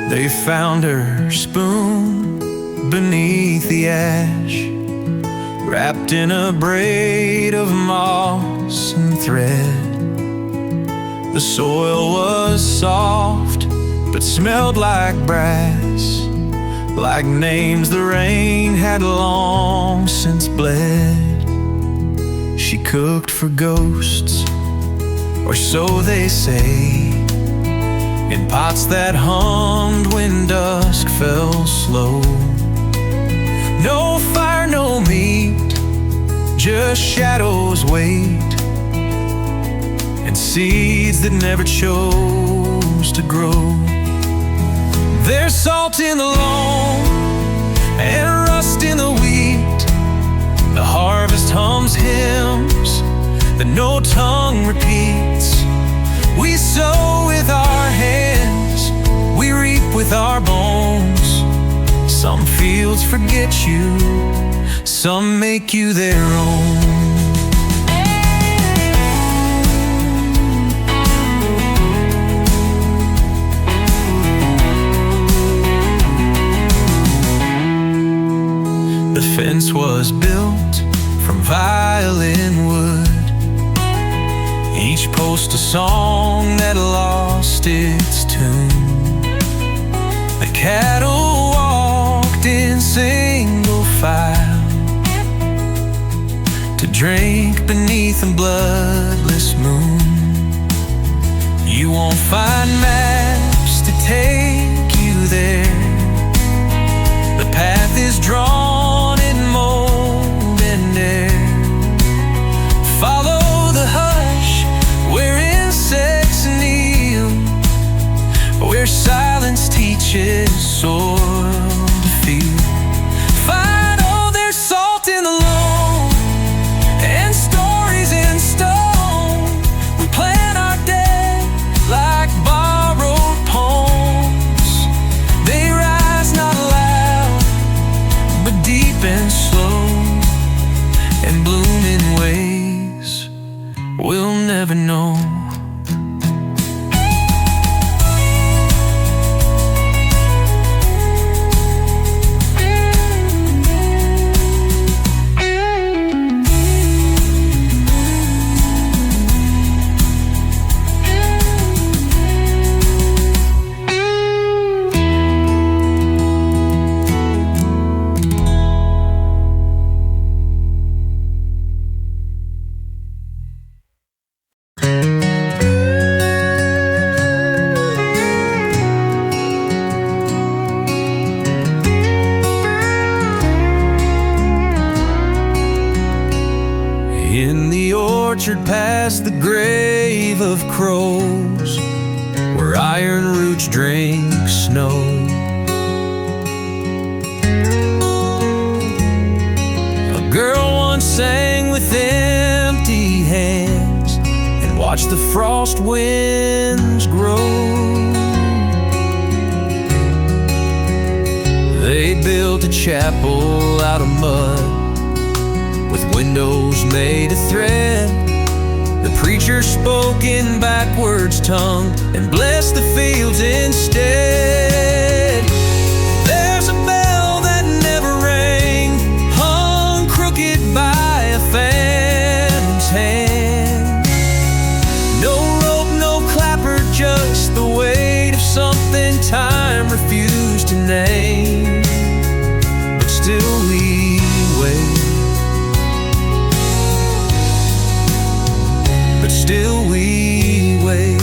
They found her spoon beneath the ash, wrapped in a braid of moss and thread. The soil was soft, but smelled like brass, like names the rain had long since bled. She cooked for ghosts, or so they say, in pots that hummed when dusk fell slow. No fire, no meat, just shadows wait, and seeds that never chose to grow. There's salt in the loam and rust in the wheat. The harvest hums hymns that no tongue repeats. We sow with our hands, we reap with our bones. Some fields forget you, some make you their own. The fence was built from violin wood, each post a song that lost its tune. The cattle walked in single file to drink beneath a bloodless moon. You won't find maps to take you there. The path is drawn in mold and air. Follow the hush where insects kneel, where silence teaches soil to feel. Find all there's salt in the loam and stories in stone. We plant our dead like borrowed poems. They rise not loud, but deep and slow, and bloom in ways we'll never know. In the orchard past the grave of crows, where iron roots drink snow, a girl once sang with empty hands and watched the frost winds grow. They built a chapel out of mud with windows made of thread. The preacher spoke in backwards tongue and blessed the fields instead. There's a bell that never rang, hung crooked by a phantom's hand. No rope, no clapper, just the weight of something time refused to name. But still we wait. But still we wait.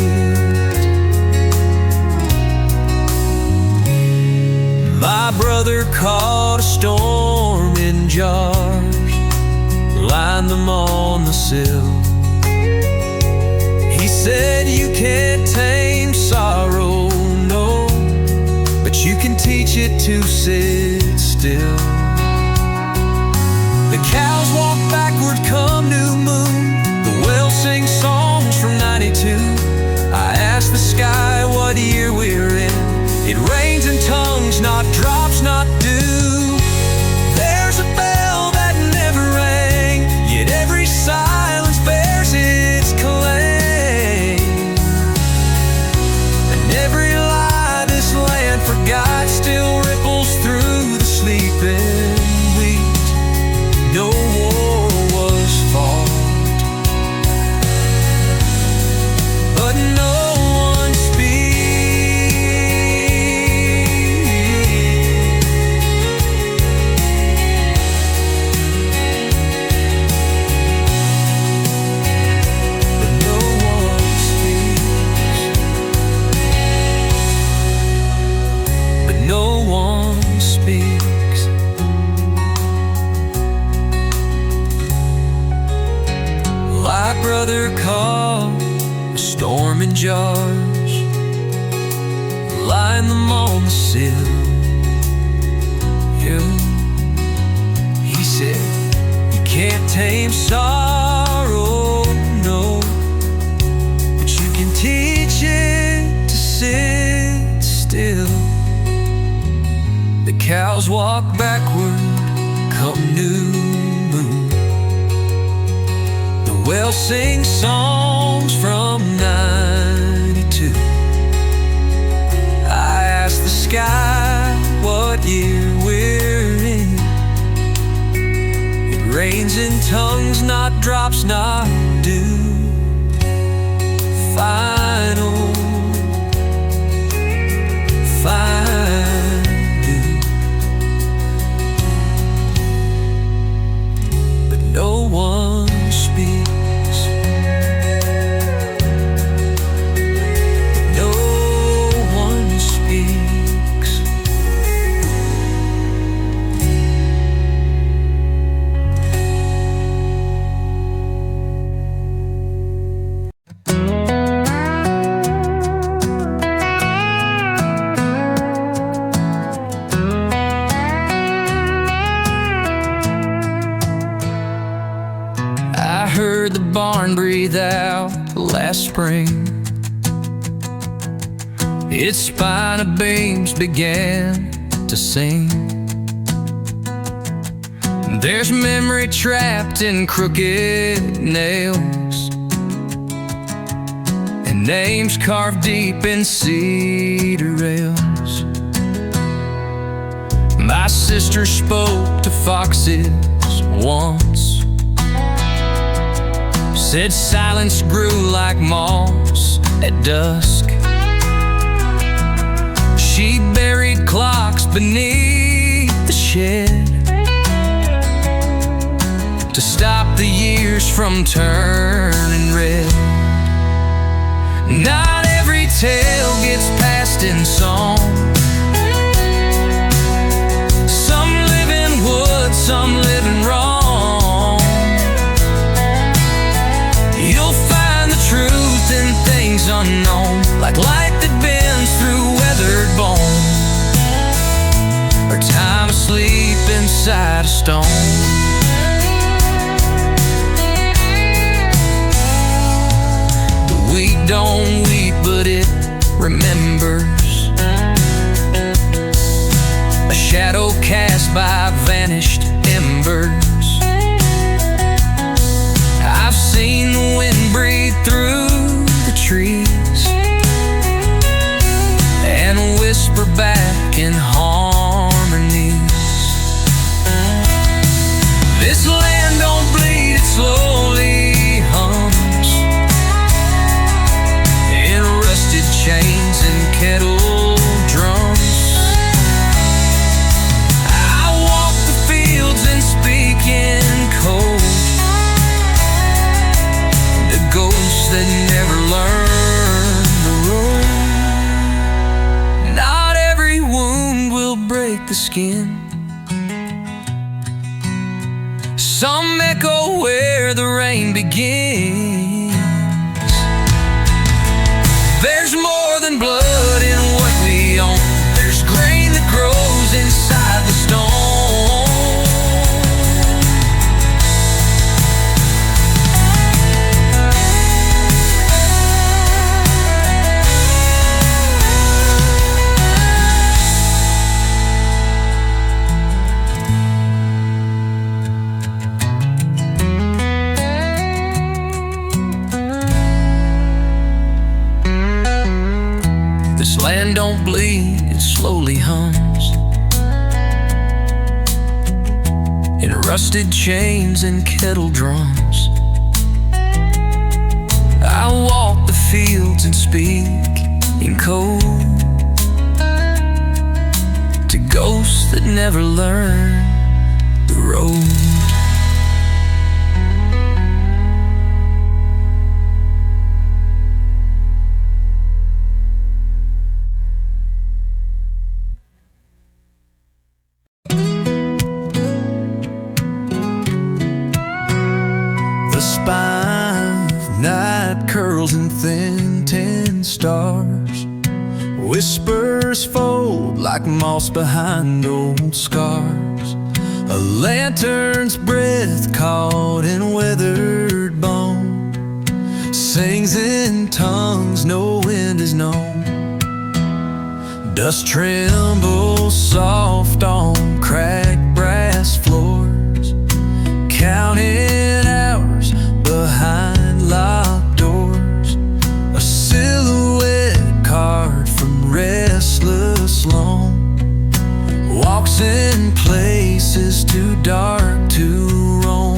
My brother caught a storm in jars, lined them on the sill. He said, you can't tame sorrow, no, but you can teach it to sit still. The cows walk backward come new moon, we'll sing songs from 92. I asked the sky what year we're in. It rains in tongues, not drops, not dew. There's a bell that never rang, yet every silence bears its claim. And every lie this land forgets storm in jars, line them on the sill. He said, you can't tame sorrow, no, but you can teach it to sit still. The cows walk backward come new moon. The whales sing songs from 92. I asked the sky what year we're in. It rains in tongues, not drops, not dew. Final dew. But no one speaks. No one speaks. I heard the barn breathe out last spring. Its spine of beams began to sing. There's memory trapped in crooked nails, and names carved deep in cedar rails. My sister spoke to foxes once, said silence grew like moss at dusk. She buried clocks beneath the shed to stop the years from turning red. Not every tale gets passed in song. Some live in wood, some live in wrong. You'll find the truth in things unknown, like light that bends through weathered bone, or time asleep inside a stone. The wheat don't weep, but it remembers a shadow cast by vanished embers. I've seen the wind breathe through the trees and whisper back in harmonies. This land don't bleed, it slowly hums in rusted chains and kettle drums. I walk the fields and speak in code, ghosts that never learn the road. Not every wound will break the skin. Some echo where the rain begins. There's more than blood in what we own. There's grain that grows inside the stone. This land don't bleed, it slowly hums in rusted chains and kettle drums. I walk the fields and speak in code to ghosts that never learn the road. The spine of night curls and thin tin stars. Whispers fold like moss behind old scars. A lantern's breath caught in weathered bone sings in tongues no wind has known. Dust trembles soft on cracked brass floors, counting hours behind locked doors. A silhouette carved from restless loam walks in places too dark to roam.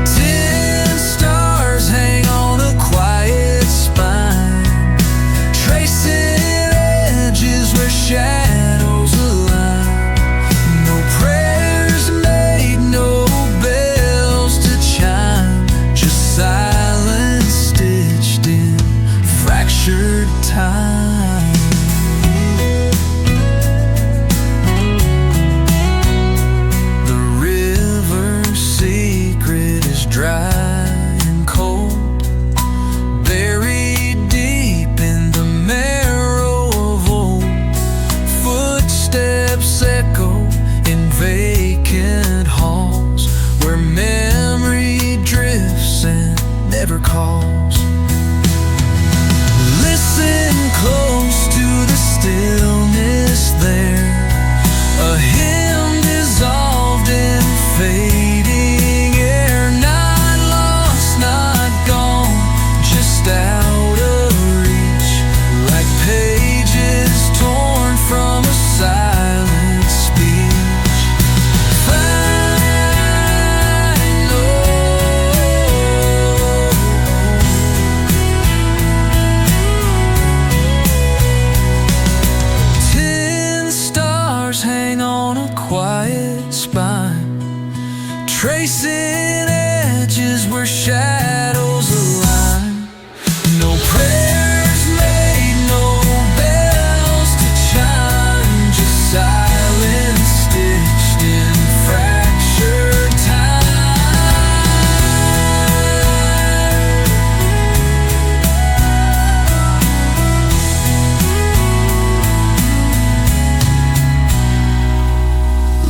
10 stars hang on a quiet spine, tracing edges where shadows align. No prayers made, no bells to chime, just silence stitched in fractured time. Dry and cold, buried deep in the marrow of old. Footsteps echo in vacant halls where memory drifts and never calls. Listen close to the stillness there, a hymn dissolved in fading air. Out of reach, like pages torn from a silent speech. Final. 10 stars hang on a quiet spine, tracing edges where shadows align. No prayers made, no bells to chime, just silence stitched in fractured time.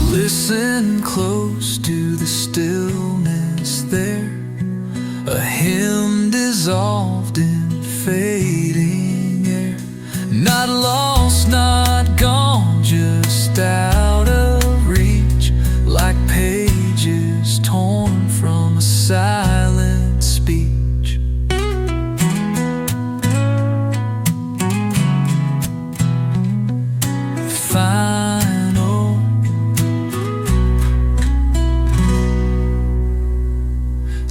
Listen close to the stillness there, a hymn dissolved in fading air. Not lost, not gone, just out of reach, like pages torn from a silent speech. Final.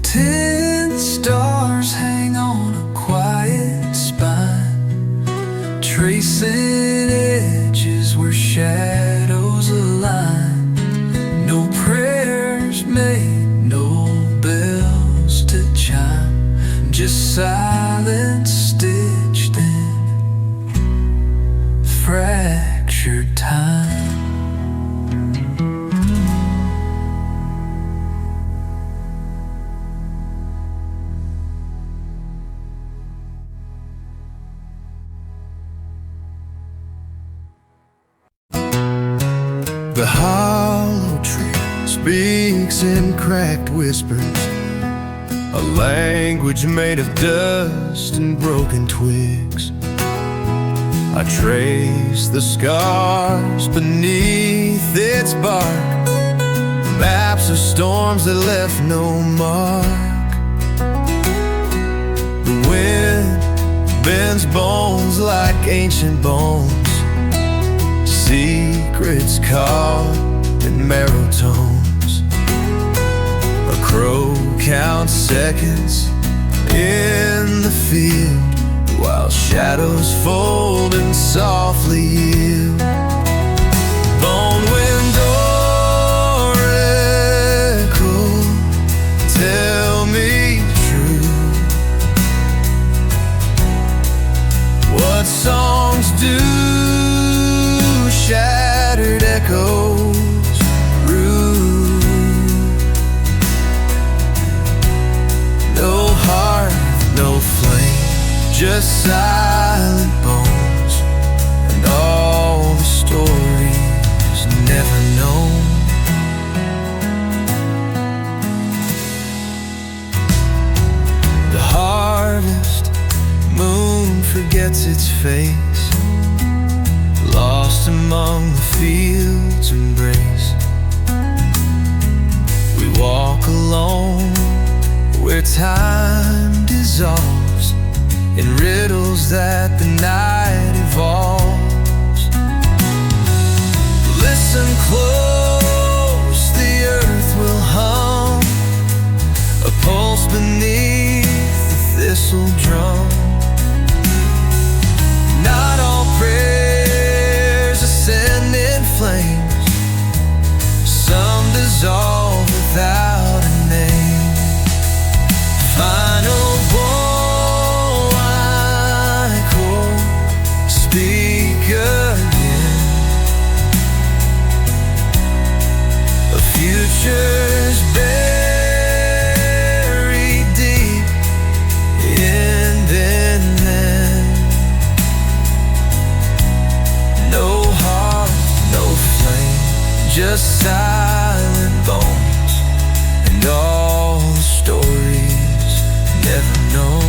10 stars hang on a quiet spine, tracing edges where shadows align. No prayers made, no bells to chime, just silence stitched in fractured time. The hollow tree speaks in cracked whispers, a language made of dust and broken twigs. I trace the scars beneath its bark, maps of storms that left no mark. The wind bends bones like ancient bones, secrets caught in marrow tones. A crow counts seconds in the field, while shadows fold and softly yield. Bone wind oracle, tell me true, what songs do shattered echoes rue? No heart, no just silent bones and all the stories never known. The harvest moon forgets its face, lost among the fields' embrace. We walk alone where time dissolves in riddles that the night evolves. Listen close, the earth will hum, a pulse beneath the thistle drum. Not all prayers ascend in flames, some dissolve without a name. Final bow I call, speak again. A future's buried deep in then. No heart, no flame, just silent bones and all the stories never known.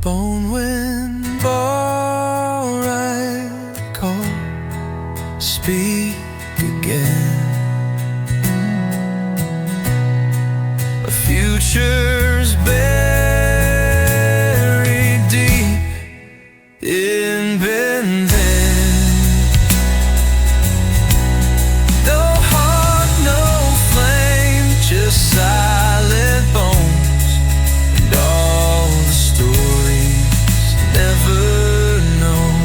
Bone wind bar I call, speak again. A future's buried deep in been then. No heart, no flame, just silent bones and all the stories never known.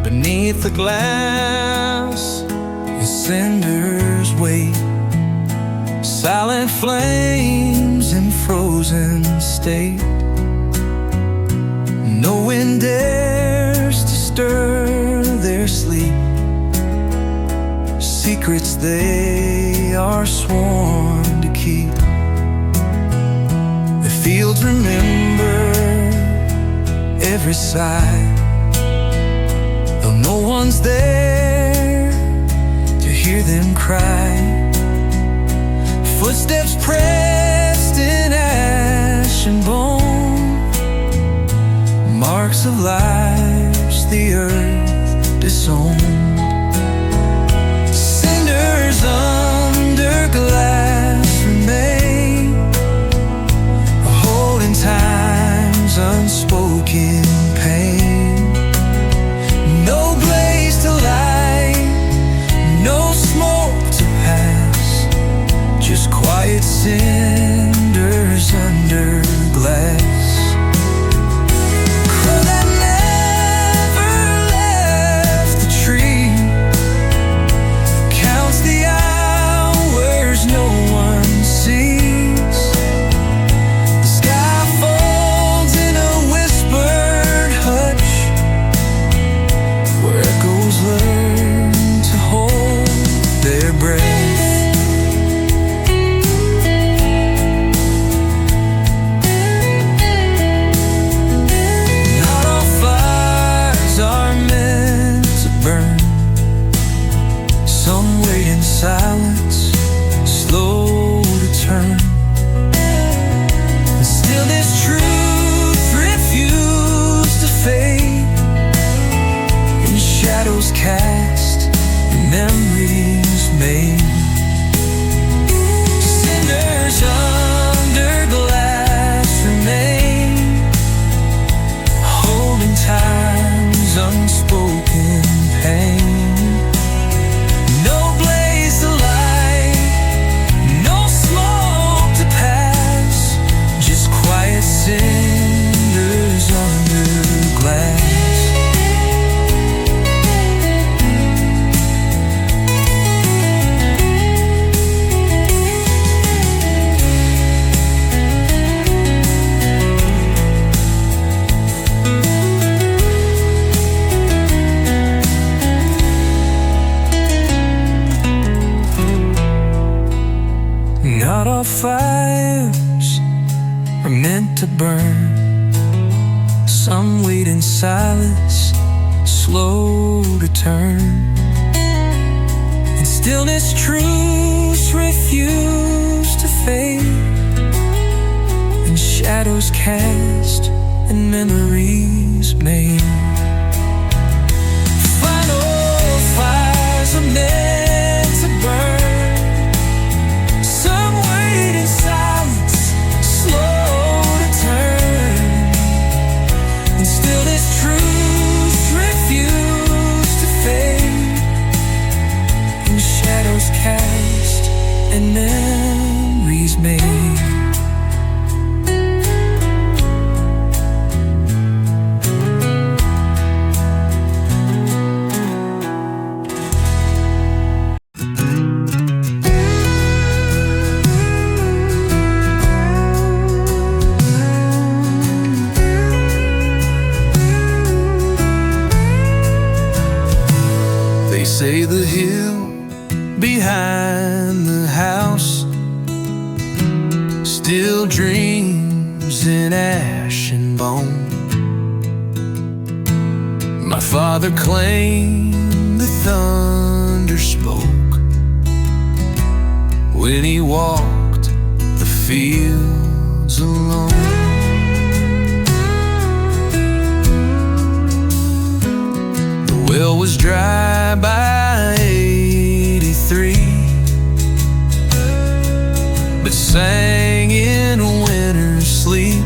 Beneath the glass, the cinders wait, silent flames in frozen state. No wind dares to stir their sleep, secrets they are sworn to keep. The fields remember every sigh, though no one's there to hear them cry. Footsteps pressed in ash and bone, marks of lives the earth disowned. Cinders under glass remain, holding time's unspoken pain. No blaze to light, no smoke to pass, just quiet cinders under glass. Crow that never left the tree counts the hours no one sees. The sky folds in a whispered hush, where echoes learn to hold their breath. Not all fires are meant to burn, some wait in silence, slow to turn. And still this truth refused to fade, in shadows cast, and memories made. Not all fires are meant to burn. Some wait in silence, slow to turn. In stillness, truths refuse to fade, and shadows cast and memories made. Final fires are meant to burn. Some wait in silence, slow to turn. And still this truth refuse to fade, and shadows cast and memories made. They say the hill behind the house still dreams in ash and bone. My father claimed the thunder spoke when he walked the fields alone. The well was dry by 83, but sang in winter's sleep.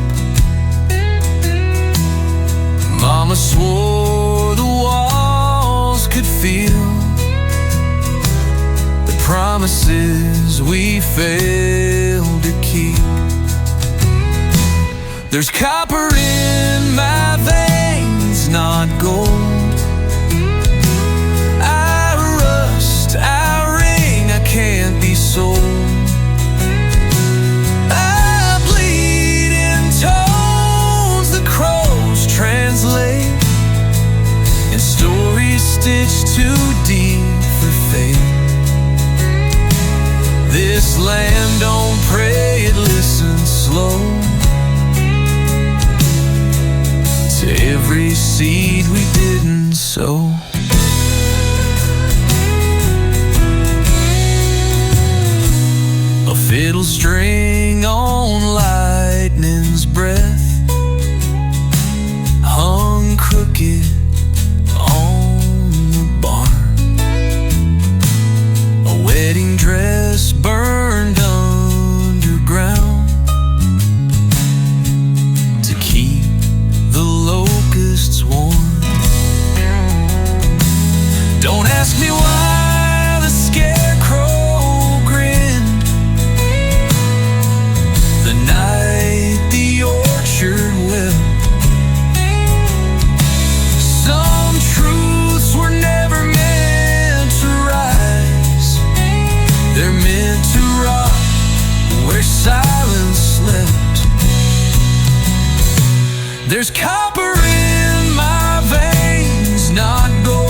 Mama swore the walls could feel the promises we failed to keep. There's copper in my veins, not gold. Can't be sold. I bleed in tones the crows translate, and stories stitched too deep for fate. This land don't pray, it listens slow to every seed we didn't sow. A fiddle string on lightning's breath hung crooked on the barn. A wedding dress burned underground to keep the locusts warm. Don't ask me why the Scarecrow grinned the night the orchard wept. Some truths were never meant to rise. They're meant to rot where silence slept. There's copper in my veins, not gold.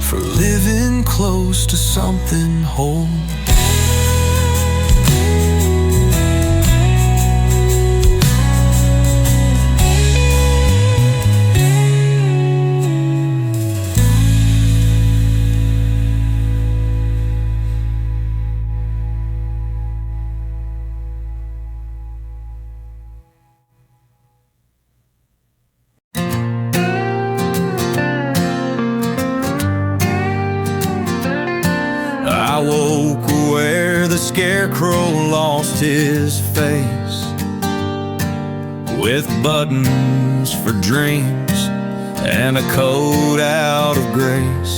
For living close to something whole. I woke where the Scarecrow lost his face, with buttons for dreams and a coat out of grace.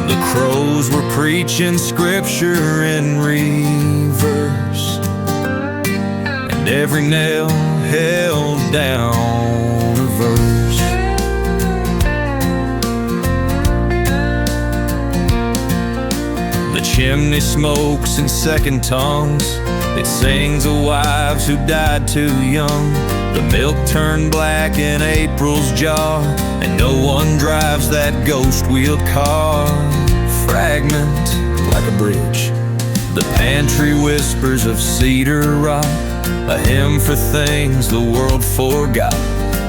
The crows were preaching scripture in reverse, and every nail held down a verse. The chimney smokes in second tongues. It sings of wives who died too young. The milk turned black in April's jar, and no one drives that ghost-wheeled car. Fragment like a bridge. The pantry whispers of cedar rot, a hymn for things the world forgot.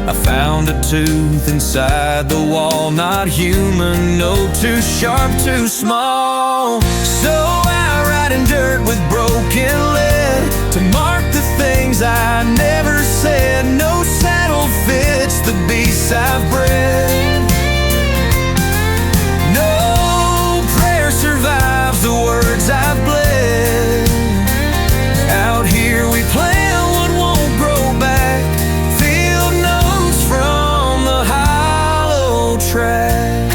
I found a tooth inside the wall, not human, no, too sharp, too small. So I write in dirt with broken lead to mark the things I never said. No saddle fits the beasts I've bred. No prayer survives the words I've bled. Out here we plant what won't grow back, field notes from the hollow track.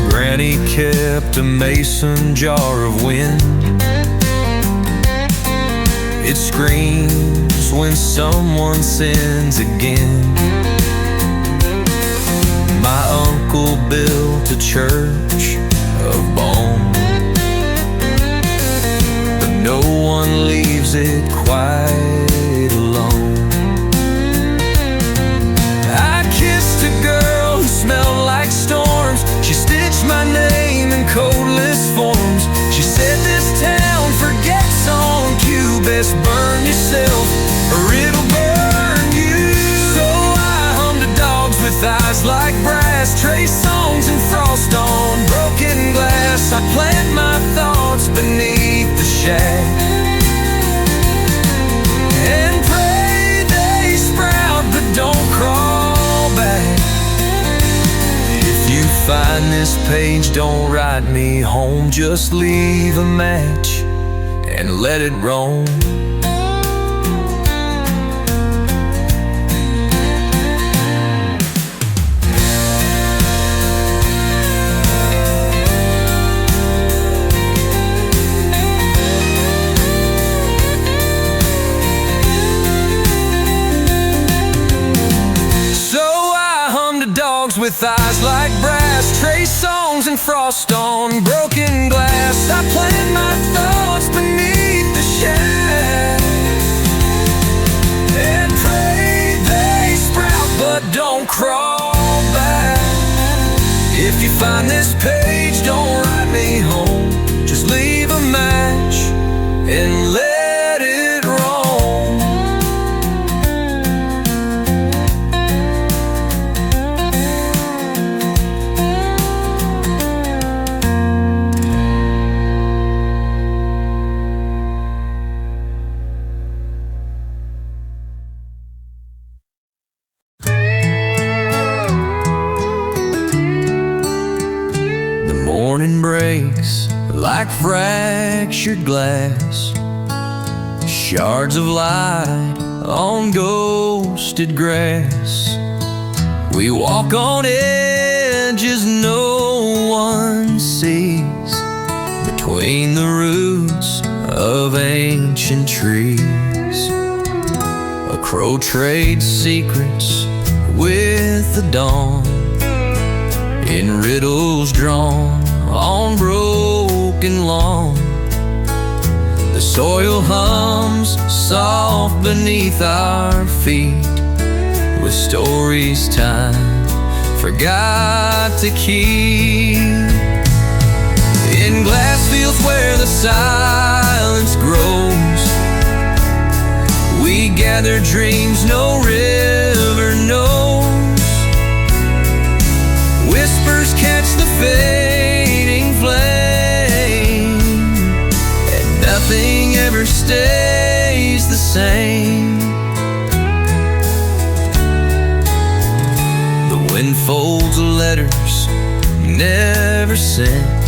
Granny kept a mason jar of wind. It screams when someone sins again. My uncle built a church of bone, but no one leaves it quite alone. I kissed a girl who smelled like storms. She stitched my name in codeless forms. She said this town forgets on cue. Best burn yourself or it'll burn you. So I hummed to dogs with eyes like brass, trace songs and frost on broken glass. I plant my thoughts beneath the shack and pray they sprout, but don't crawl back. If you find this page, don't write me home. Just leave a match and let it roam. With eyes like brass, trace songs and frost on broken glass. I plant my thoughts beneath the shack and pray they sprout, but don't crawl back. If you find this page, don't write me home. Just leave a match and let it roam. Morning breaks like fractured glass, shards of light on ghosted grass. We walk on edges no one sees, between the roots of ancient trees. A crow trades secrets with the dawn, in riddles drawn on broken lawn. The soil hums soft beneath our feet, with stories time forgot to keep. In glass fields where the silence grows, we gather dreams no river knows. Whispers catch the fading flame, and nothing ever stays the same. The wind folds letters never sent,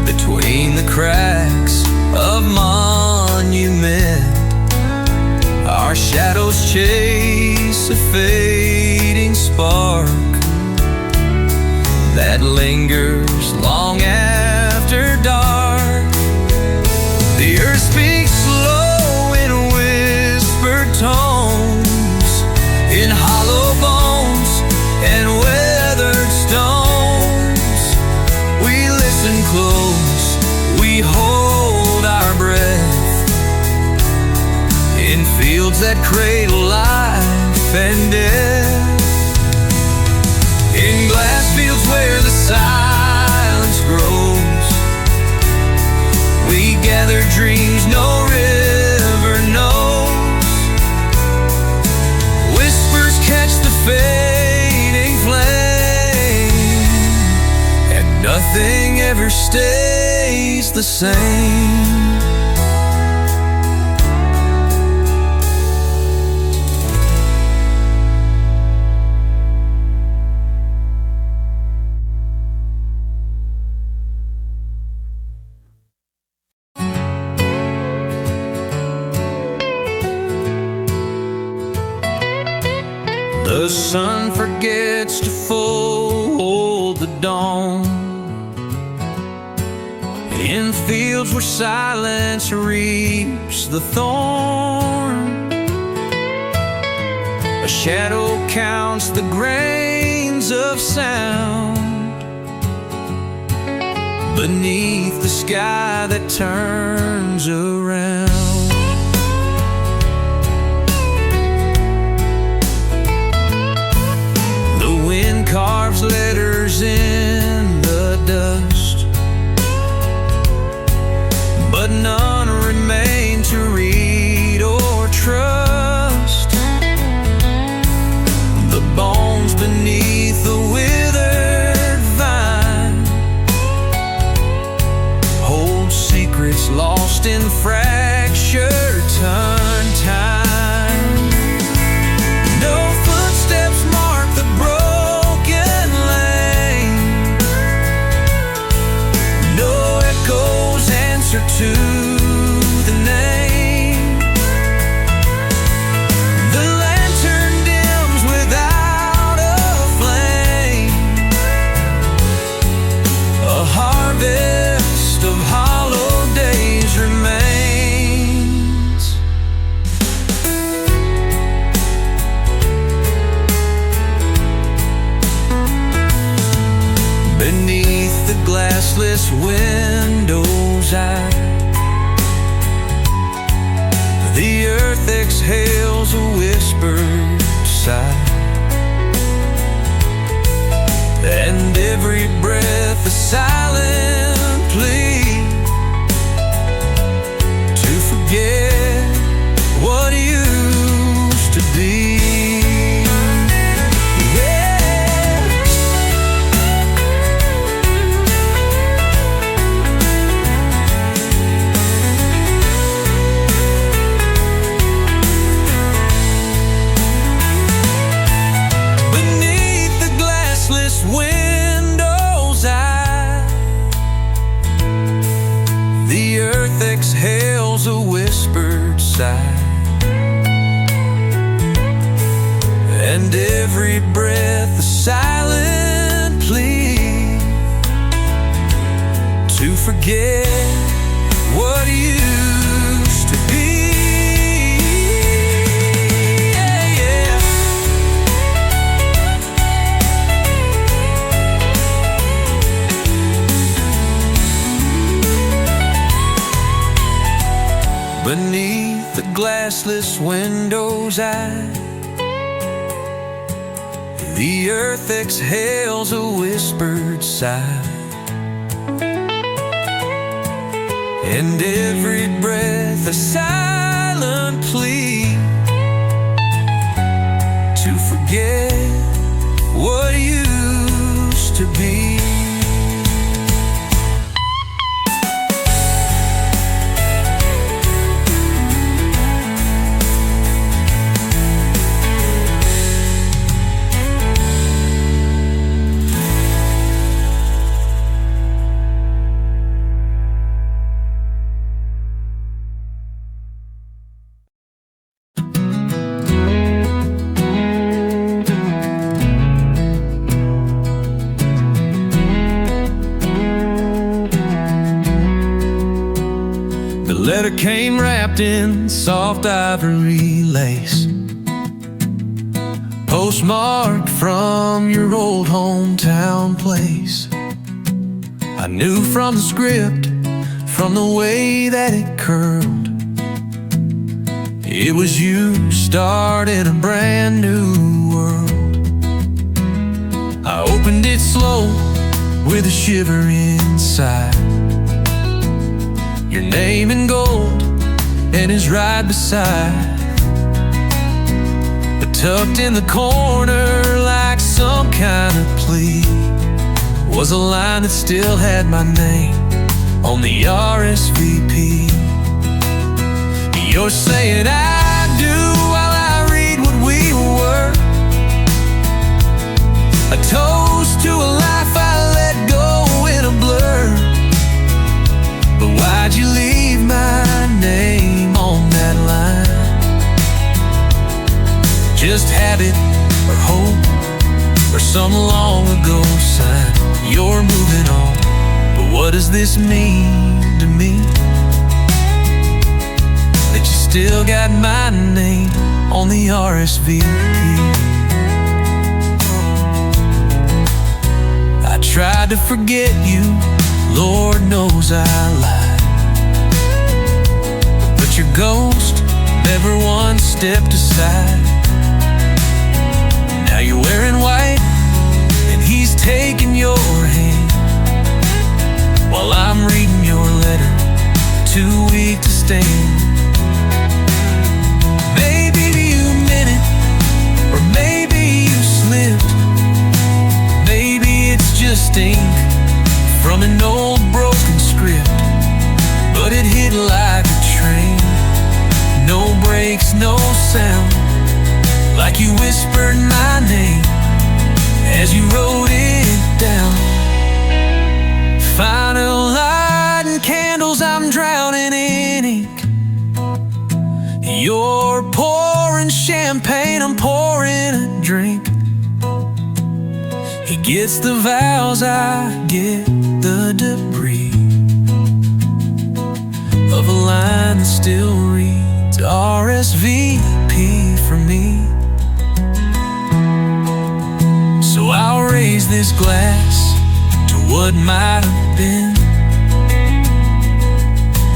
between the cracks of monument. Our shadows chase a fading spark that lingers long after dark. close, we hold our breath in fields that cradle life and death. In glass fields where the silence grows, we gather dreams no river knows. Whispers catch the fading flame, and nothing ever stays the same. The sun forgets to fold the dawn in fields where silence reaps the thorn. A shadow counts the grains of sound beneath the sky that turns around. Carves letters in the dust, but none remain to read or trust. The bones beneath the withered vine hold secrets lost in fractured time. No footsteps mark the broken lane, no echoes answer to the name. The lantern dims without a flame, a harvest of hollow days remains. Beneath the glassless windows the earth exhales a whispered sigh, and every breath a silent plea to forget what used to be. The earth exhales a whispered sigh, and every breath a silent plea to forget what used to be. Beneath the glassless windows the earth exhales a whispered sigh, and every breath a silent plea to forget what used to be. The letter came wrapped in soft ivory lace, postmarked from your old hometown place. I knew from the script, from the way that it curled, it was you starting a brand new world. I opened it slow with a shiver inside, your name in gold and his right beside. But tucked in the corner like some kind of plea was a line that still had my name on the RSVP. You're saying I do while I read what we were, a toast to a life I let go in a blur. But why'd you leave my name on that line? Just habit or hope or some long ago sign? You're moving on, but what does this mean to me? That you still got my name on the RSVP. I tried to forget you, Lord knows I lied, but your ghost never once stepped aside. Now you're wearing white and he's taking your hand, while I'm reading your letter, too weak to stand. Maybe you meant it, or maybe you slipped. Maybe it's just ink from an old broken script, but it hit like a train, no brakes, no sound, like you whispered my name as you wrote it down. Final lighting candles, I'm drowning in ink. You're pouring champagne, I'm pouring a drink. He gets the vows, I get the debris of a line that still reads RSVP for me. So I'll raise this glass to what might have been,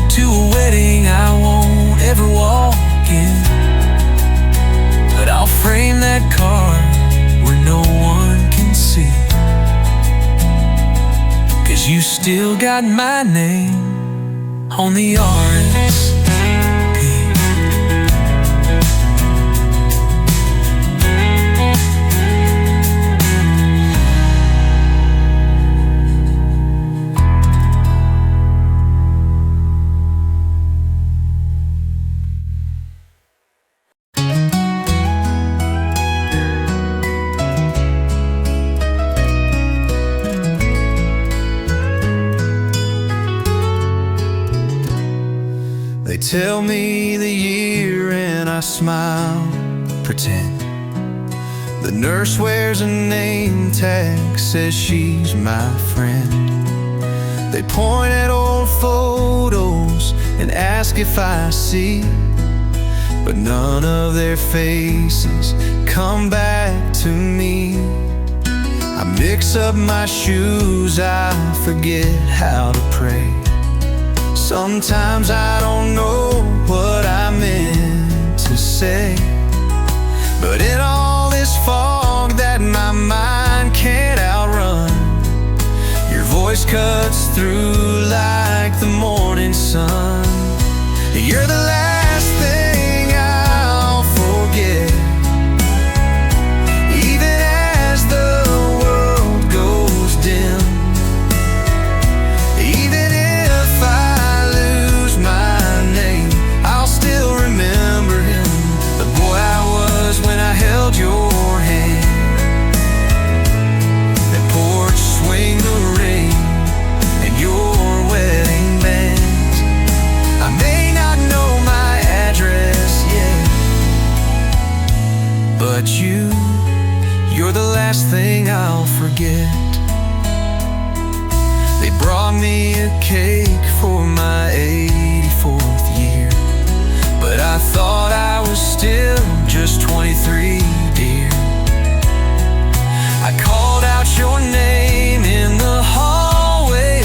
to a wedding I won't ever walk in. But I'll frame that card where no one can see, 'cause you still got my name on the RSVP. They tell me the year and I smile, pretend. The nurse wears a name tag, says she's my friend. They point at old photos and ask if I see, but none of their faces come back to me. I mix up my shoes, I forget how to pray. Sometimes I don't know what I meant to say, but in all this fog that my mind can't outrun, your voice cuts through like the morning sun. You're the last thing I'll forget, even as the world goes dim. Even if I lose my name, I'll still remember him, the boy I was when I held your hand. That porch swing, the rain, and your wedding bands. I may not know my address yet, but you're the last thing I'll forget. They brought me a cake for my 84th year, but I thought I was still just 23, dear. I called out your name in the hallway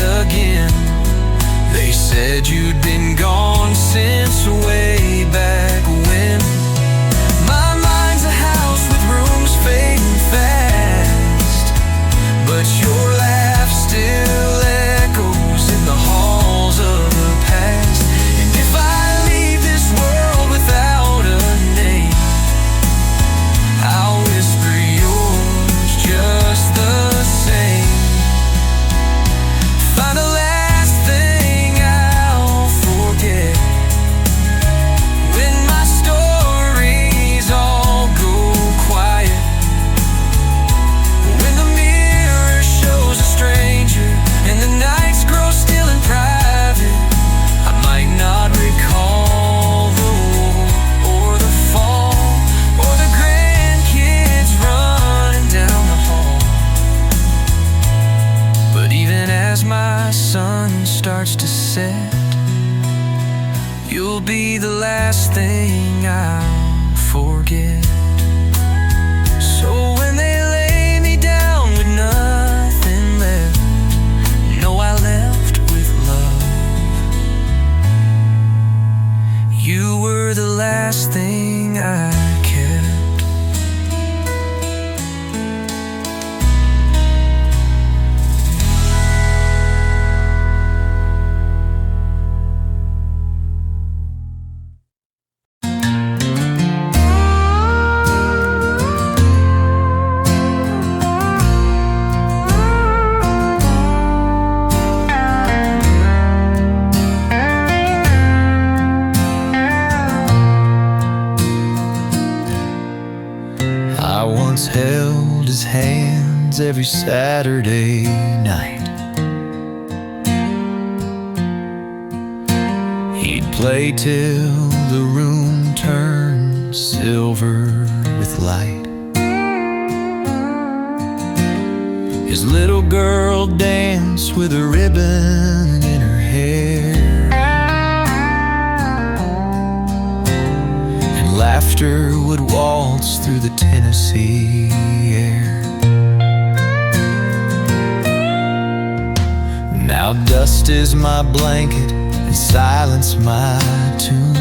said, you'll be the last thing I'll forget. So when they lay me down with nothing left, know I left with love. You were the last thing I kept. I once held his hands every Saturday night. He'd play till the room turned silver with light. His little girl danced with a ribbon in her hair, and laughter would waltz through the Tennessee air. Now dust is my blanket and silence my tune.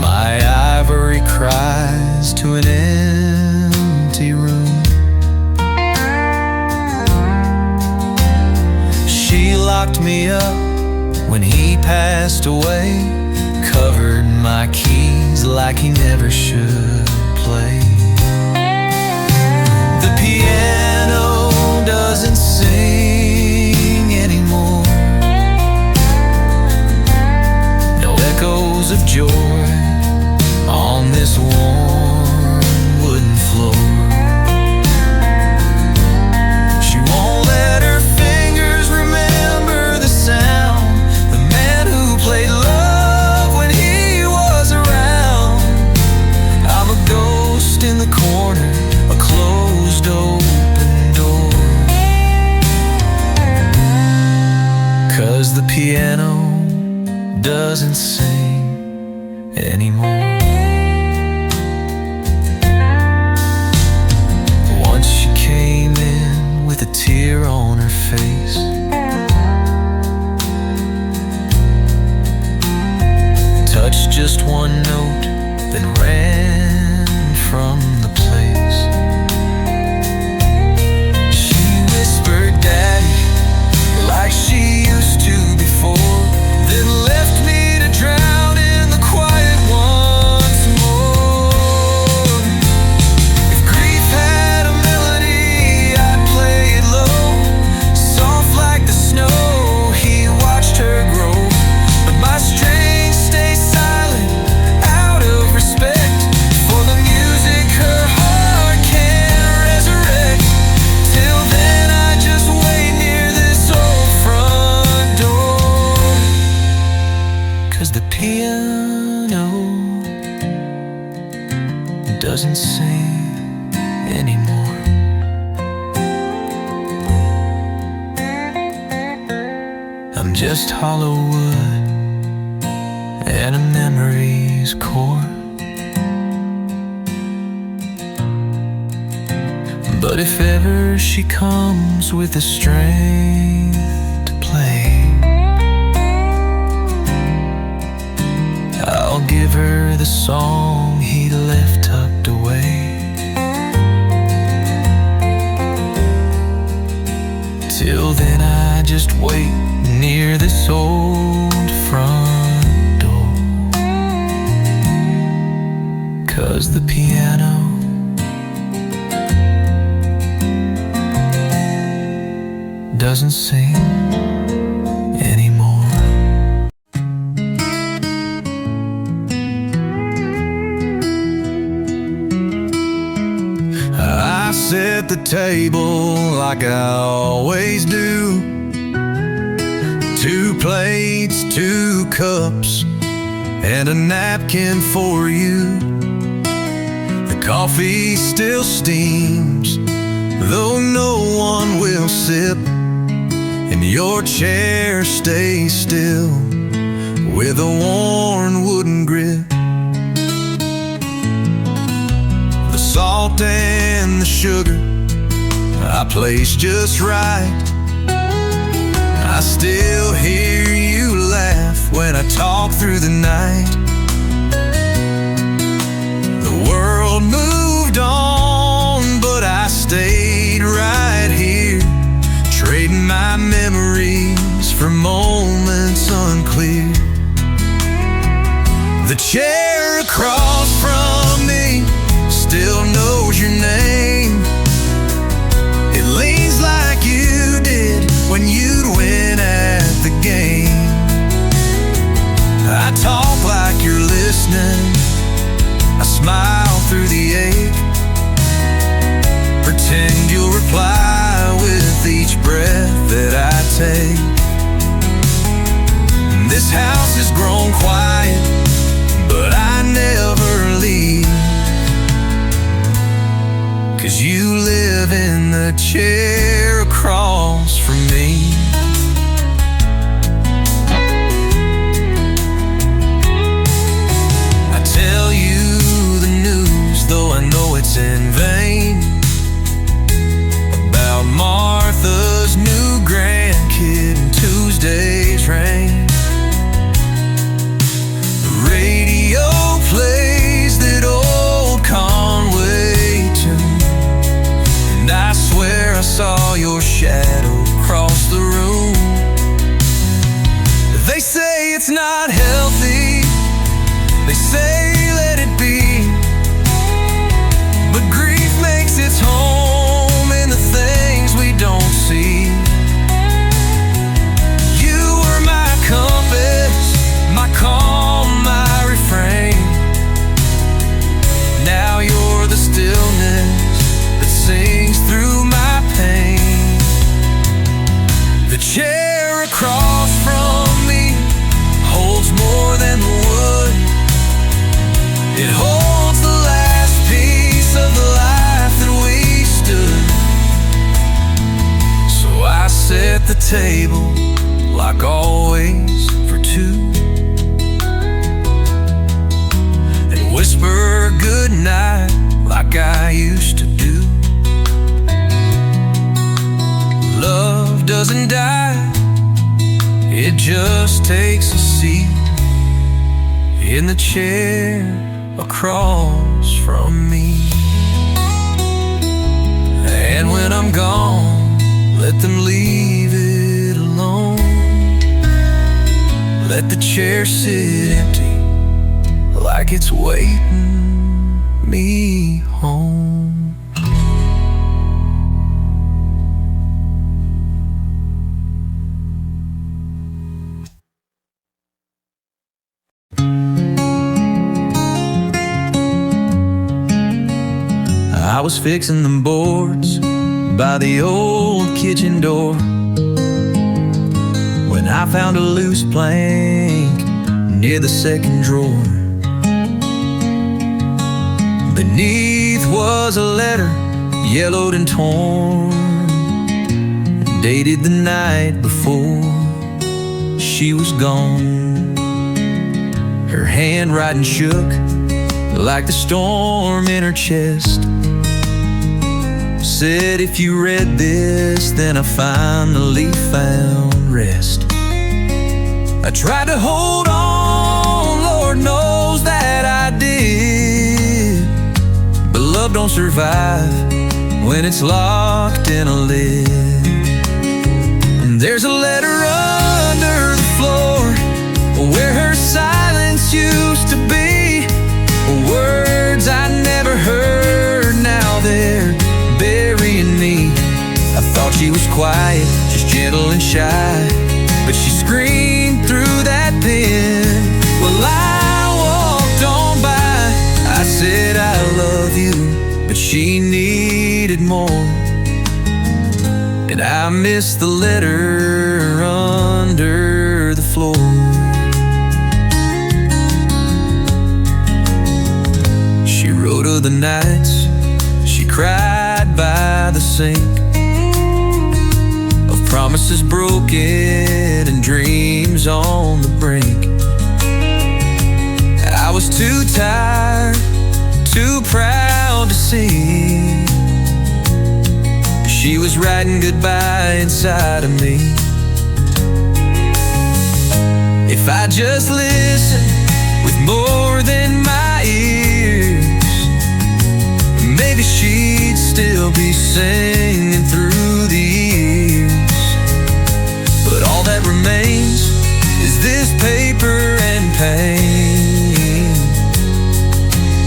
My ivory cries to an empty room. She locked me up when he passed away, covered my keys like he never should play. The piano doesn't sing anymore. No echoes of joy on this warm wooden floor. She won't let her fingers remember the sound, the man who played love when he was around. I'm a ghost in the corner, a closed open door. 'Cause the piano doesn't sing anymore. Once she came in with a tear on her face, touched just one note, then ran from the place. She whispered, "Daddy," like she used to before, then left me to drown in the quiet once more. If grief had a melody, I'd play it low, soft like the snow. He watched her grow, but my strings stay silent out of respect for the music her heart can't resurrect. Till then I just wait near this old front door. 'Cause the piano doesn't sing anymore. I'm just hollow wood and a memory's core. But if ever she comes with the strength to play, I'll give her the song he left tucked away. Till then I just wait near this old front door. 'Cause the piano doesn't sing anymore. I set the table like I always do. 2 plates, 2 cups, and a napkin for you. The coffee still steams, though no one will sip. and your chair stays still with a worn wooden grip. The salt and the sugar I placed just right. I still hear you laugh when I talk through the night. The world moved on, but I stayed right here, trading my memories for moments unclear. The chair across from me still knows your name. It leans like you did when you'd win at the game. I talk like you're listening, I smile through the ache, pretend you'll reply with each breath that I take. This house has grown quiet, but I never leave, 'cause you live in the chair across from me. I tell you the news, though I know it's in vain, about Martha's new grandkid and Tuesday's rain. The radio plays that old Conway tune, and I swear I saw your shadow cross the room. They say it's not healthy, they say let it be, but grief makes its home in the things we don't see. You were my compass, my calm, my refrain. Now you're the stillness that sings through my pain. The chair across from me holds more than the wood. It holds the last piece of the life that we stood. So I set the table like always for two, and whisper goodnight like I used to do. Love doesn't die, it just takes a seat in the chair across from me. And when I'm gone, let them leave it alone. Let the chair sit empty like it's waiting me home. I was fixing them boards by the old kitchen door when I found a loose plank near the second drawer. Beneath was a letter, yellowed and torn, dated the night before she was gone. Her handwriting shook like the storm in her chest. Said if you read this, then I finally found rest. I tried to hold on, Lord knows that I did, but love don't survive when it's locked in a lid. And there's a letter under the floor where her silence used to be, words I never heard, now they're burying me. I thought she was quiet, just gentle and shy, but she screamed through that pen. Well, I walked on by, I said I love you, but she needed more. And I missed the letter under the floor. She wrote of the nights she cried by the sink, of promises broken broken and dreams on the brink. I was too tired, too proud to see. She was writing goodbye inside of me. If I just listened with more than my ears, maybe she'd still be singing through the years. But all that remains is this paper and pain,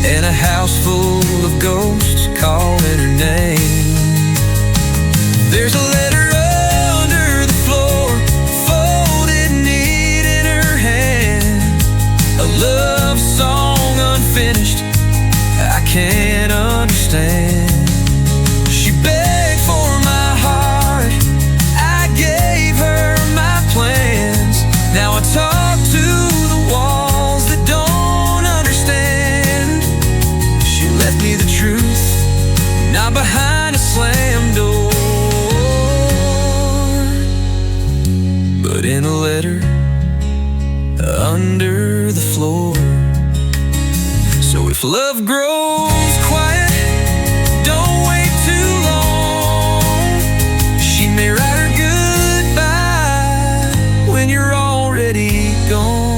and a house full of ghosts calling her name. There's a letter under the floor, folded neat in her hand, a love song unfinished I can't understand. She begged for my heart, I gave her my plans. Now I talk to the walls that don't understand. She left me the truth, not behind a slammed door, but in a letter under the floor. So if love grows quiet, don't wait too long. She may write her goodbye when you're already gone.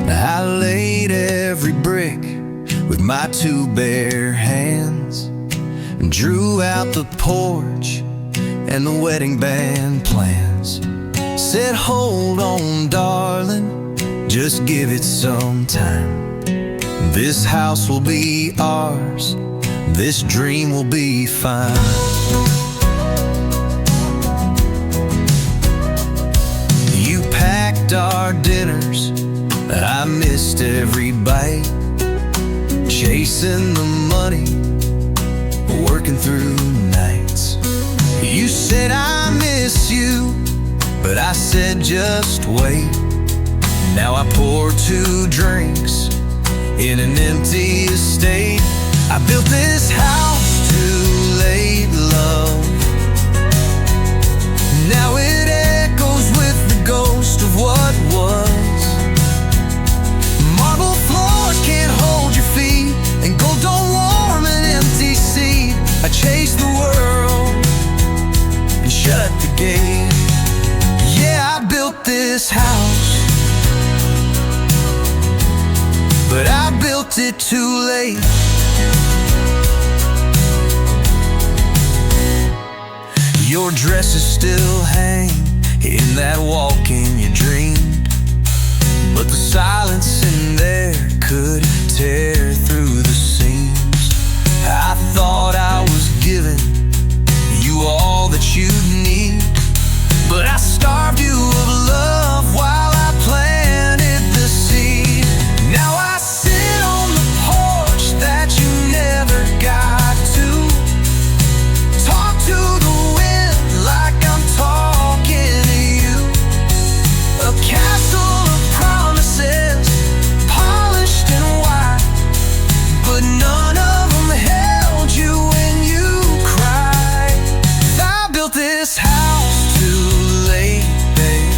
I laid every brick with my two bare hands, and drew out the porch and the wedding band plans. Said, hold on, darling, just give it some time. This house will be ours, this dream will be fine. You packed our dinners, I missed every bite, chasing the money, working through nights. You said I miss you, but I said just wait. Now I pour two drinks in an empty estate. I built this house too late, love. Now it echoes with the ghost of what was. Marble floors can't hold your feet, and gold don't warm an empty seat. I chased the world and shut the gate. Yeah, I built this house, but I built it too late. Your dresses still hang in that walk-in you dreamed, but the silence in there could tear through the seams. I thought I was giving you all that you'd need, but I starved you of love while I planted the seed. Now I sit on the porch that you never got to, talk to the wind like I'm talking to you. A castle of promises, polished and white, but none of them held you when you cried. I built this house too late, babe.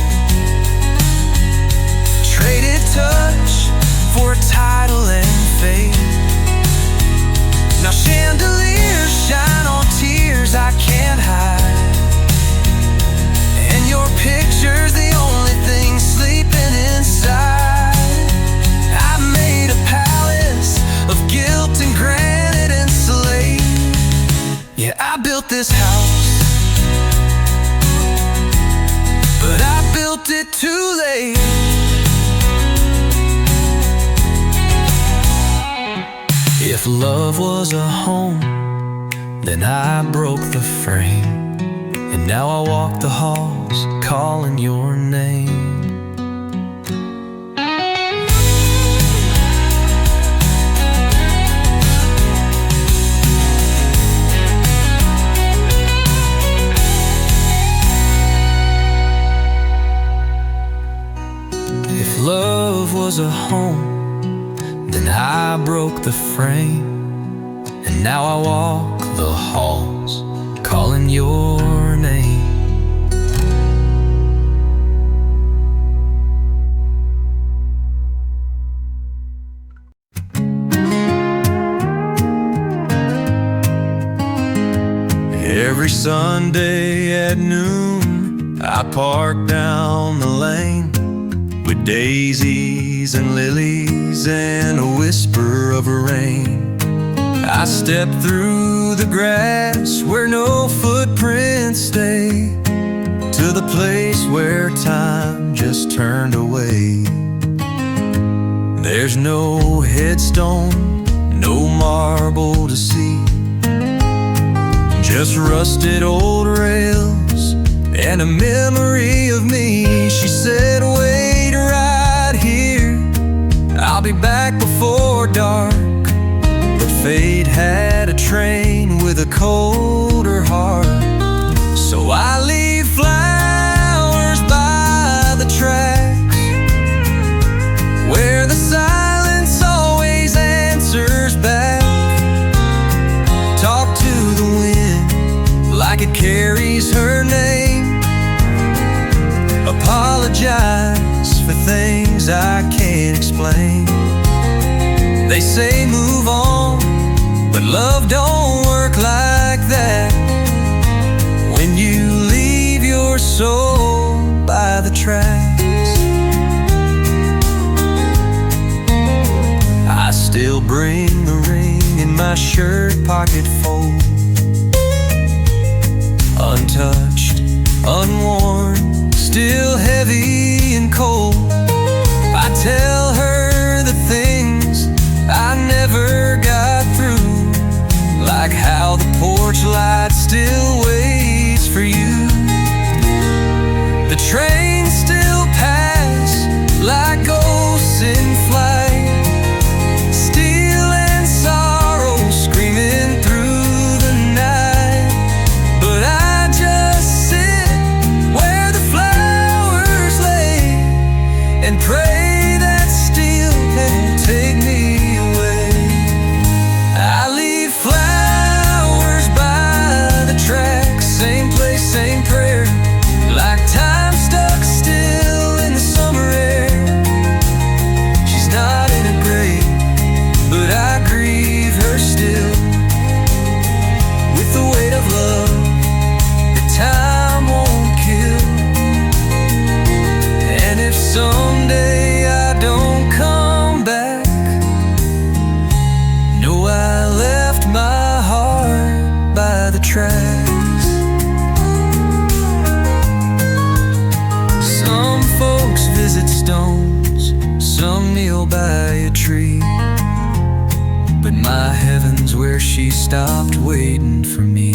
Traded touch for a title and fate. Now chandeliers shine on tears I can't hide, and your picture's the only thing sleeping inside. I made a palace of guilt and granite and slate. Yeah, I built this house, but I built it too late. If love was a home, then I broke the frame, and now I walk the halls calling your name. love was a home, then I broke the frame, and now I walk the halls calling your name. Every Sunday at noon, I park down the lane with daisies and lilies and a whisper of rain. I step through the grass where no footprints stay, to the place where time just turned away. There's no headstone, no marble to see, just rusted old rails and a memory of me. She said, wait right here, I'll be back before dark. But fate had a train with a colder heart, so I leave flowers by the tracks, where the silence always answers back. Talk to the wind like it carries her name, apologize for things I can't explain. They say move on, but love don't work like that. When you leave your soul by the tracks, I still bring the ring in my shirt pocket fold, untouched, unworn, still heavy and cold. I tell her the things I never got through, like how the porch light still waits for you. The trains still pass like ghosts in flight, steel and sorrow screaming through the night. But I just sit where the flowers lay and pray that steel won't take me away. I leave flowers by the track, same place, same prayer, like time stuck still in the summer air. She's not in a grave, but I grieve her still, with the weight of love that time won't kill. And if someday I don't come back, know I left my heart by the tracks. Some folks visit stones, some kneel by a tree, but my heaven's where she stopped waiting for me.